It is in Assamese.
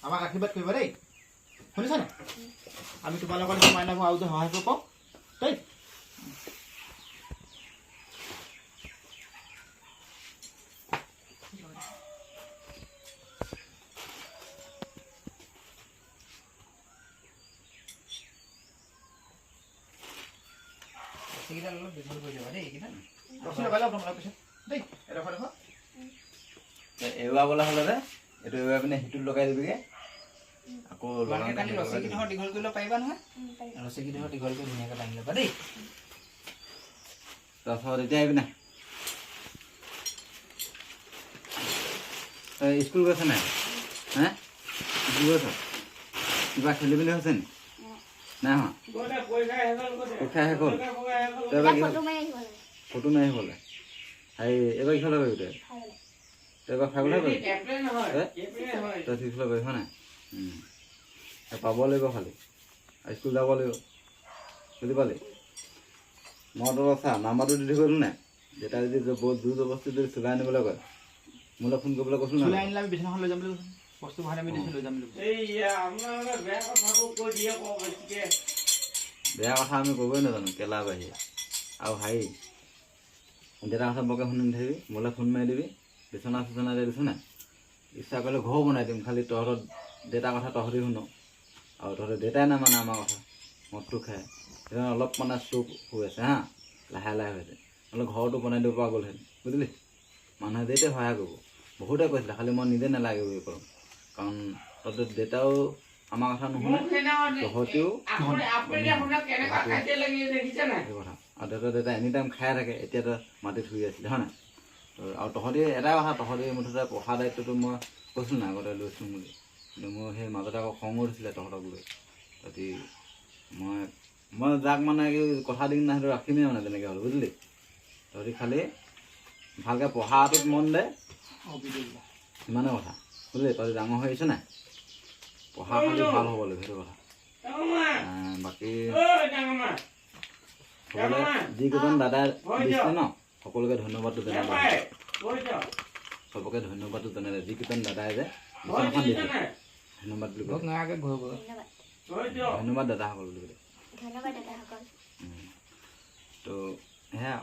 আমাক আশীৰ্বাদ কৰিবা দেই শুনিছা নে আমি তোমালোকৰ মাইনাক আৰু যে সহায় কৰিব পাওঁ দেই এইকেইটা অলপ দীঘল কৰি দিবা দেই এইকেইটা ৰছী লগাই লওক তোমালোকৰ পিছত দেই এডোখৰ এৰুৱা বলা হ'লে যে এইটো এৰুৱাই পিনে সিটোত লগাই দিবিগে আকৌ কালি ৰছীকেইডোখৰ দীঘল কৰি ল'ব পাৰিবা নহয় ৰছীকেইডোখৰ দীঘল কৰি ধুনীয়াকৈ দাঙি ল'বা দেই তাৰপিছত এতিয়া আহিবি না স্কুল গৈছে নাই হে স্কুল গৈছ কিবা খেলি মেলি হৈছে নি নাই হোৱা পৰীক্ষা শেষ হ'ল ফটো মাৰি আহিবলৈ হেৰি এইবাৰ কিহলৈ কৰিবি তই এইবাৰ ফাইভলৈ কৰিবি তই ছিক্সলৈ কৰিবি হয় নাই পাব লাগিব খালি স্কুল যাব লাগিব বুজি পালি মই তোৰ চা নাম্বাৰটো দি কৰিলোঁ নাই যেতিয়া যদি জোৰ জবস্তি যদি চুলাই আনিবলৈ কয় মোলৈ ফোন কৰিবলৈ কৈছোঁ চুলাই আনিলে আমি বিছনাখন লৈ যাম বুলি বস্তু ভৰাই আমি লৈ যাম বুলি বেয়া কথা আমি ক'বই নাজানো কেলা বাহিৰে আৰু হাই দেউতাৰ কথা বৰকৈ শুনি নাথাকিবি মোলৈ ফোন মাৰি দিবি বিচনা চিচনা দিয়ে দিছোঁ নাই ইচ্ছা কৰিলে ঘৰো বনাই দিম খালি তহঁতৰ দেউতাৰ কথা তহঁতি শুনো আৰু তহঁতে দেউতাই নামানে আমাৰ কথা মদটো খাই সেইকাৰণে অলপ মানে চুপ হৈ আছে হা লাহে লাহে হৈছে নহ'লে ঘৰটো বনাই দিব পৰা গ'লহেঁতেন বুজিলি মানুহে দেউতাই সহায় কৰিব বহুতে কৈছিলে খালি মই নিজে নালাগে বুলি কৰোঁ কাৰণ তহঁতে দেউতাও আমাৰ কথা নুশুনে তহঁতিও কথা আৰু দেউতা এনি টাইম খাই থাকে এতিয়াতো মাটিত শুই আছিলে হয় নাই আৰু তহঁতি এটাই কথা তহঁতি মুঠতে পঢ়া দায়িত্বটো মই কৈছিলোঁ নাই আগতে লৈছোঁ বুলি কিন্তু মোৰ সেই মাজতে আকৌ খং উঠিছিলে তহঁতক লৈ তহঁতি মই যাক মানে কি কথা দিম নাই সেইটো ৰাখিমেই মানে তেনেকৈ হ'ল বুজিলি তহঁতি খালি ভালকৈ পঢ়াটোত মন দে সিমানে কথা বুজিলি তহঁতি ডাঙৰ হৈ আহিছ নাই পঢ়া খালি ভাল হ'ব লাগিব সেইটো কথা বাকী সকলোৱে যিকেইজন দাদাই দিছিলে ন সকলোকে ধন্যবাদটো জনাব চবকে ধন্যবাদটো জনালে যিকেইজন দাদাই যে বিচনাখন দিছে ধন্যবাদ বুলি কয় ধন্যবাদ দাদাসকল বুলি কয় তো সেয়া